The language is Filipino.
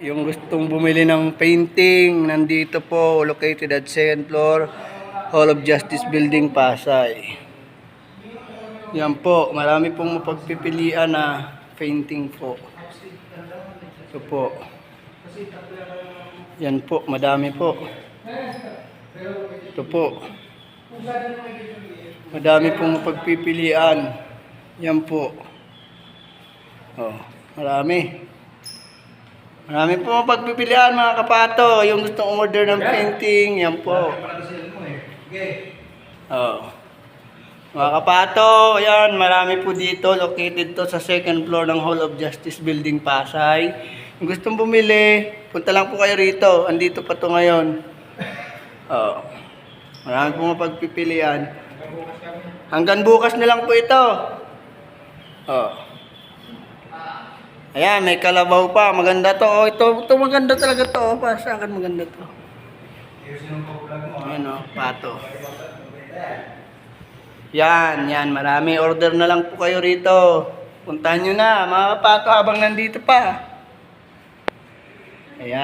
Yung gustong bumili ng painting, nandito po, located at 2nd floor, Hall of Justice Building, Pasay. Yan po, marami pong mapagpipilian na painting po. Ito po. Yan po, madami po. Ito po. Madami pong mapagpipilian. Yan po. Oh, marami. Marami po mapagpipilian mga kapato. Yung gustong order ng painting, yan po. Oh. Mga kapato, ayan, marami po dito. Located to sa 2nd floor ng Hall of Justice Building, Pasay. Kung gustong bumili, punta lang po kayo rito. Andito pa to ngayon. Oh. Marami po mapagpipilian. Hanggang bukas na lang po ito. Oh. Ayan, may kalabaw pa. Maganda to. Oh, ito maganda talaga to. Oh, para sa akin maganda to. Ayan o, pato. Yan. Marami. Order na lang po kayo rito. Puntahan nyo na, mga pato, habang nandito pa. Ayan.